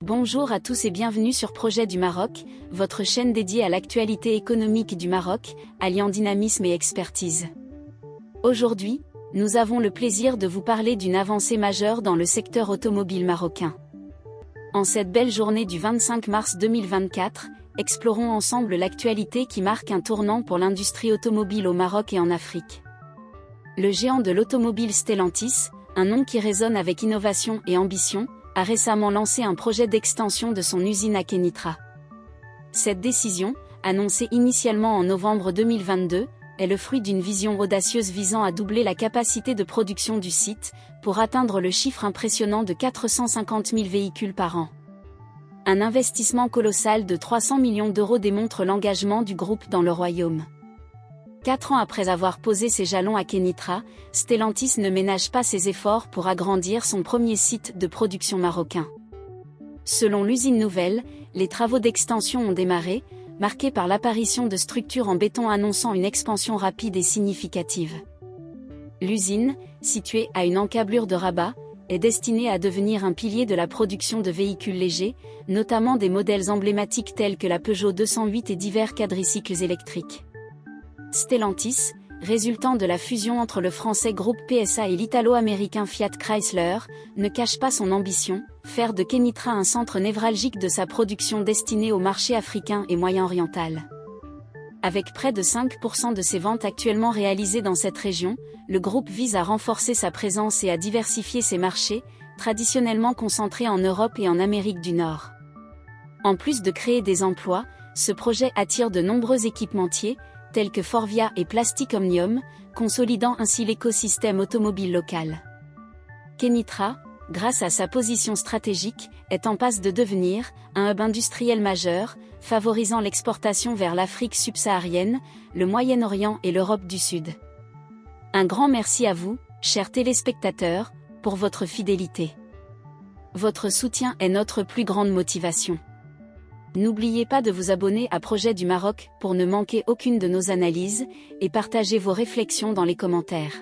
Bonjour à tous et bienvenue sur Projet du Maroc, votre chaîne dédiée à l'actualité économique du Maroc, alliant dynamisme et expertise. Aujourd'hui, nous avons le plaisir de vous parler d'une avancée majeure dans le secteur automobile marocain. En cette belle journée du 25 mars 2024, explorons ensemble l'actualité qui marque un tournant pour l'industrie automobile au Maroc et en Afrique. Le géant de l'automobile Stellantis, un nom qui résonne avec innovation et ambition, a récemment lancé un projet d'extension de son usine à Kénitra. Cette décision, annoncée initialement en novembre 2022, est le fruit d'une vision audacieuse visant à doubler la capacité de production du site, pour atteindre le chiffre impressionnant de 450 000 véhicules par an. Un investissement colossal de 300 millions d'euros démontre l'engagement du groupe dans le royaume. 4 ans après avoir posé ses jalons à Kénitra, Stellantis ne ménage pas ses efforts pour agrandir son premier site de production marocain. Selon l'usine nouvelle, les travaux d'extension ont démarré, marqués par l'apparition de structures en béton annonçant une expansion rapide et significative. L'usine, située à une encablure de Rabat, est destinée à devenir un pilier de la production de véhicules légers, notamment des modèles emblématiques tels que la Peugeot 208 et divers quadricycles électriques. Stellantis, résultant de la fusion entre le français groupe PSA et l'italo-américain Fiat Chrysler, ne cache pas son ambition, faire de Kénitra un centre névralgique de sa production destinée au marché africain et moyen-oriental. Avec près de 5% de ses ventes actuellement réalisées dans cette région, le groupe vise à renforcer sa présence et à diversifier ses marchés, traditionnellement concentrés en Europe et en Amérique du Nord. En plus de créer des emplois, ce projet attire de nombreux équipementiers, tels que Forvia et Plastic Omnium, consolidant ainsi l'écosystème automobile local. Kénitra, grâce à sa position stratégique, est en passe de devenir un hub industriel majeur, favorisant l'exportation vers l'Afrique subsaharienne, le Moyen-Orient et l'Europe du Sud. Un grand merci à vous, chers téléspectateurs, pour votre fidélité. Votre soutien est notre plus grande motivation. N'oubliez pas de vous abonner à Projet du Maroc pour ne manquer aucune de nos analyses, et partagez vos réflexions dans les commentaires.